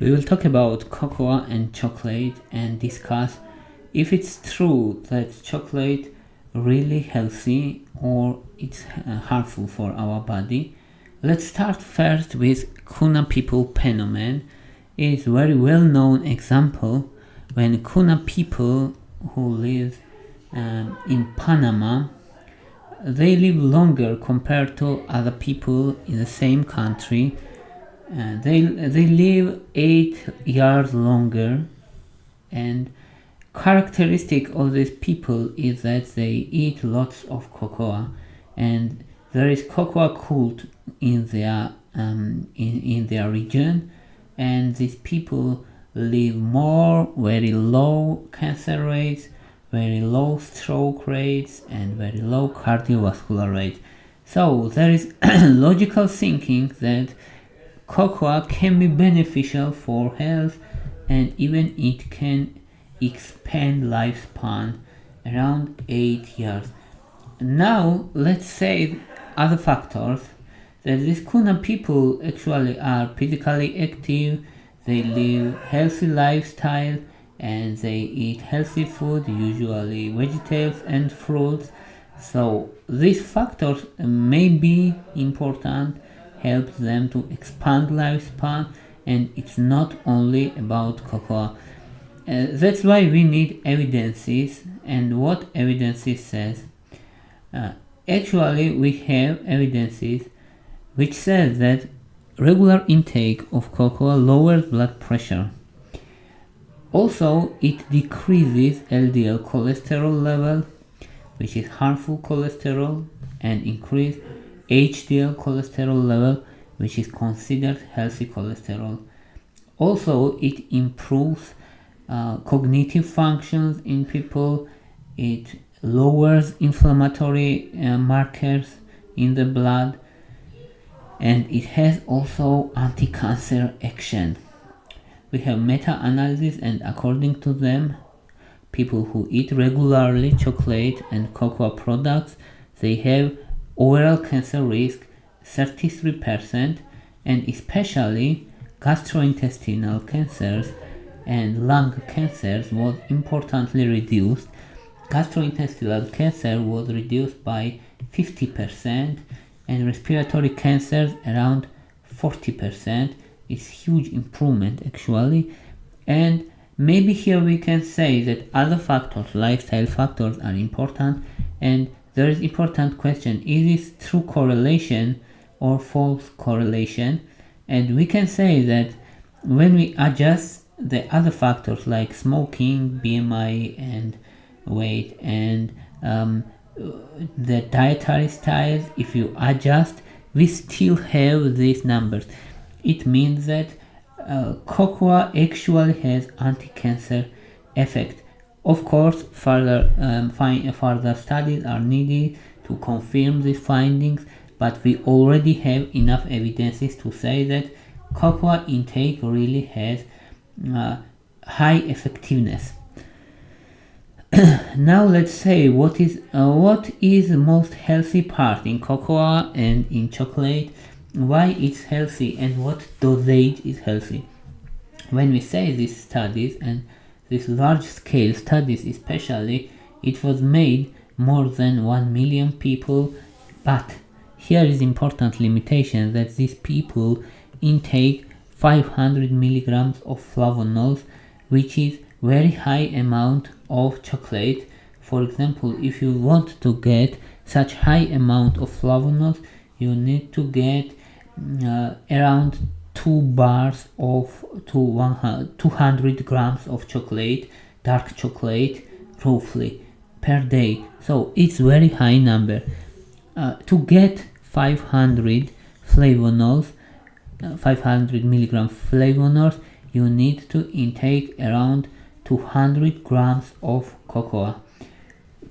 We will talk about cocoa and chocolate and discuss if it's true that chocolate really healthy or it's harmful for our body. Let's start first with Kuna people phenomenon. It's a very well-known example when Kuna people who live in Panama, they live longer compared to other people in the same country. They live 8 years longer, and characteristic of these people is that they eat lots of cocoa, and there is cocoa cult in their region, and these people live more, very low cancer rates, very low stroke rates, and very low cardiovascular rates. So there is logical thinking that cocoa can be beneficial for health, and even it can expand lifespan around 8 years. Now let's say other factors, that these Kuna people actually are physically active, they live healthy lifestyle, and they eat healthy food, usually vegetables and fruits. So these factors may be important, helps them to expand lifespan, and it's not only about cocoa. That's why we need evidences, and what evidences says. Actually, we have evidences which says that regular intake of cocoa lowers blood pressure. Also, it decreases LDL cholesterol level, which is harmful cholesterol, and increase HDL cholesterol level, which is considered healthy cholesterol. Also, it improves cognitive functions in people. It lowers inflammatory markers in the blood, and it has also anti-cancer action. We have meta-analysis, and according to them, people who eat regularly chocolate and cocoa products, they have overall cancer risk 33%, and especially gastrointestinal cancers and lung cancers was importantly reduced. Gastrointestinal cancer was reduced by 50%, and respiratory cancers around 40%. It's huge improvement actually. And maybe here we can say that other factors, lifestyle factors, are important, and there is important question, is this true correlation or false correlation? And we can say that when we adjust the other factors like smoking, BMI, and weight, and the dietary styles, if you adjust, we still have these numbers. It means that cocoa actually has anti-cancer effect. Of course, further studies are needed to confirm these findings, but we already have enough evidences to say that cocoa intake really has high effectiveness. Now let's say what is the most healthy part in cocoa and in chocolate, why it's healthy, and what dosage is healthy. When we say these studies, and these large scale studies especially, it was made more than 1 million people, but here is important limitation, that these people intake 500 milligrams of flavanols, which is very high amount of chocolate. For example, if you want to get such high amount of flavanols, you need to get around 2 bars of 200 grams of chocolate, dark chocolate, roughly per day. So it's very high number. To get 500 flavanols, 500 milligram flavanols, you need to intake around 200 grams of cocoa,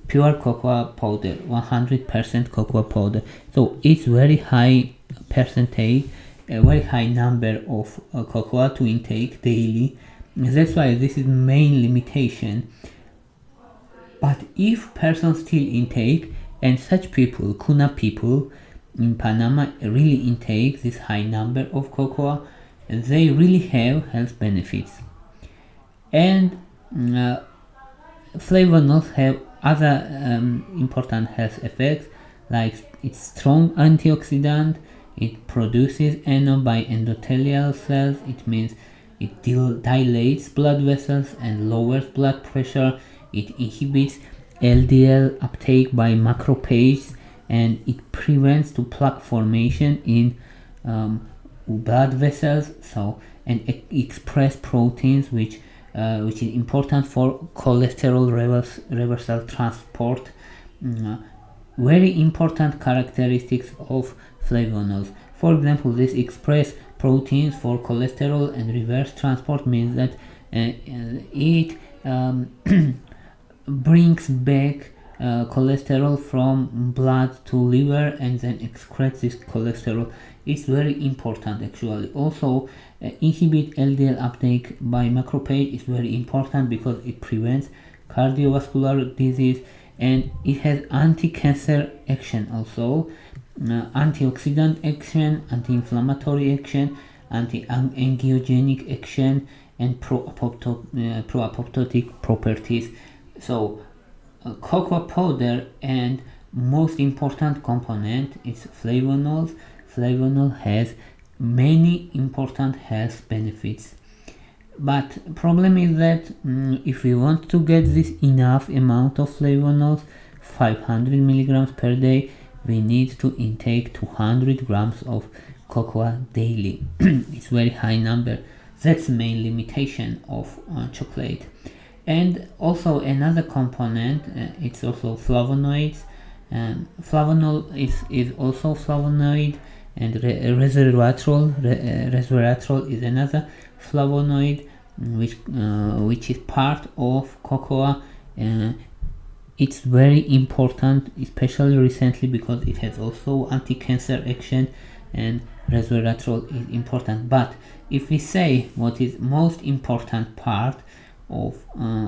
pure cocoa powder, 100% cocoa powder. So it's very high percentage, a very high number of cocoa to intake daily. That's why this is main limitation. But if person still intake, and such people, Kuna people in Panama, really intake this high number of cocoa, they really have health benefits. And flavanols have other important health effects, like it's strong antioxidant. It produces NO by endothelial cells. It means it dilates blood vessels and lowers blood pressure. It inhibits LDL uptake by macrophages, and it prevents to plaque formation in blood vessels. So, and express proteins, which is important for cholesterol reversal transport. Very important characteristics of flavanols. For example, this express proteins for cholesterol and reverse transport means that it brings back cholesterol from blood to liver and then excretes this cholesterol. It's very important actually. Also, inhibit LDL uptake by macrophage is very important because it prevents cardiovascular disease, and it has anti-cancer action also, antioxidant action, anti-inflammatory action, anti-angiogenic action, and pro-apoptotic properties. So cocoa powder, and most important component is flavanols. Flavanol has many important health benefits, but problem is that if we want to get this enough amount of flavanols, 500 milligrams per day, we need to intake 200 grams of cocoa daily. It's very high number. That's the main limitation of chocolate. And also another component, it's also flavonoids. Flavanol is also flavonoid, and resveratrol is another flavonoid, which is part of cocoa. It's very important, especially recently, because it has also anti-cancer action, and resveratrol is important. But if we say what is most important part of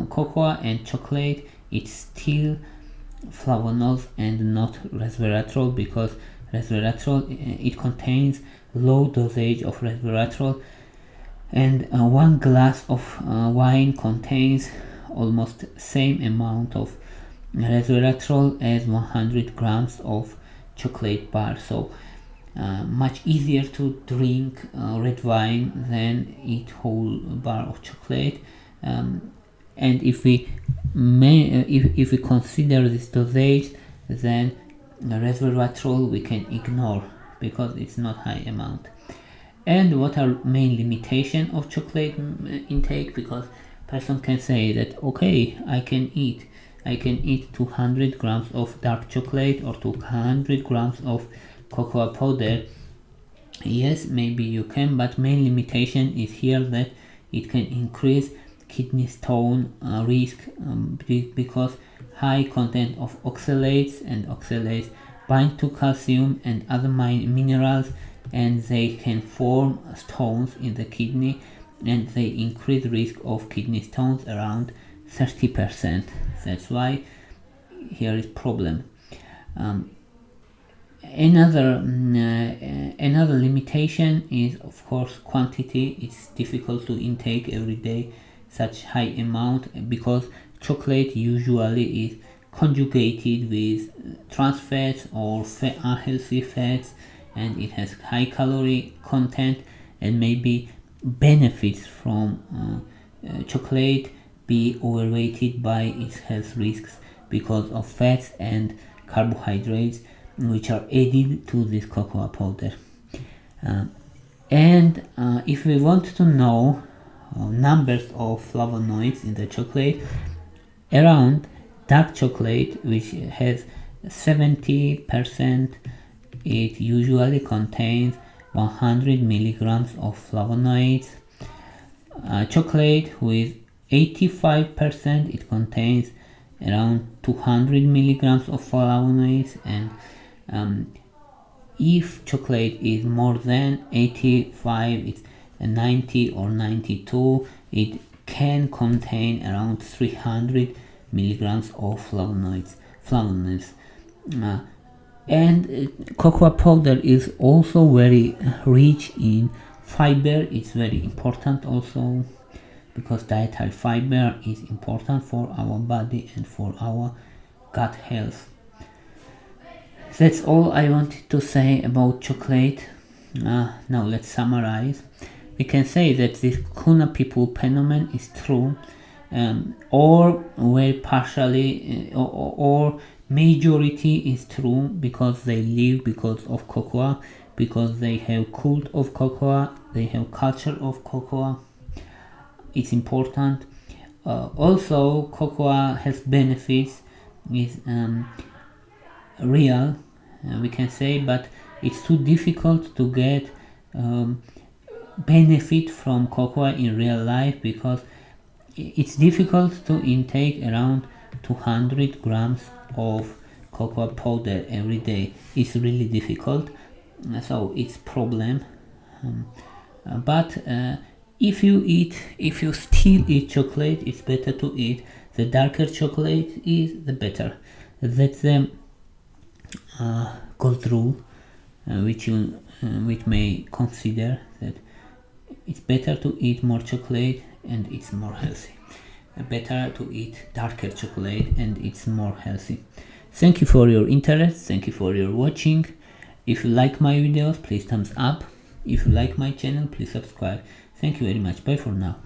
cocoa and chocolate, it's still flavanols and not resveratrol, because resveratrol, it contains low dosage of resveratrol, and 1 glass of wine contains almost same amount of resveratrol as 100 grams of chocolate bar. So much easier to drink red wine than eat whole bar of chocolate. And if we consider this dosage, then resveratrol we can ignore because it's not high amount. And what are main limitation of chocolate intake? Because person can say that okay, I can eat 200 grams of dark chocolate or 200 grams of cocoa powder. Yes, maybe you can, but main limitation is here that it can increase kidney stone risk, because high content of oxalates, and oxalates bind to calcium and other minerals, and they can form stones in the kidney, and they increase risk of kidney stones around 30%. That's why here is problem. Another limitation is of course quantity. It's difficult to intake every day such high amount, because chocolate usually is conjugated with trans fats or unhealthy fats, and it has high calorie content, and maybe benefits from chocolate be overweighted by its health risks because of fats and carbohydrates which are added to this cocoa powder. And if we want to know numbers of flavonoids in the chocolate, around dark chocolate, which has 70%, it usually contains 100 milligrams of flavonoids. Chocolate with 85%, it contains around 200 milligrams of flavonoids, and if chocolate is more than 85, it's 90 or 92, it can contain around 300 milligrams of flavonoids. And cocoa powder is also very rich in Fiber is very important also, because dietary fiber is important for our body and for our gut health. That's all I wanted to say about chocolate. Now let's summarize. We can say that this Kuna people phenomenon is true, or very partially, or majority is true, because they live because of cocoa, because they have cult of cocoa, they have culture of cocoa. It's important. Also, cocoa has benefits, is real, we can say, but it's too difficult to get benefit from cocoa in real life, because it's difficult to intake around 200 grams of cocoa powder every day. It's really difficult, so it's problem. But if you still eat chocolate, it's better to eat the darker chocolate is the better. That's the gold rule, which may consider that it's better to eat more chocolate and it's more healthy. Better to eat darker chocolate and it's more healthy. Thank you for your interest. Thank you for your watching. If you like my videos, please thumbs up. If you like my channel, please subscribe. Thank you very much. Bye for now.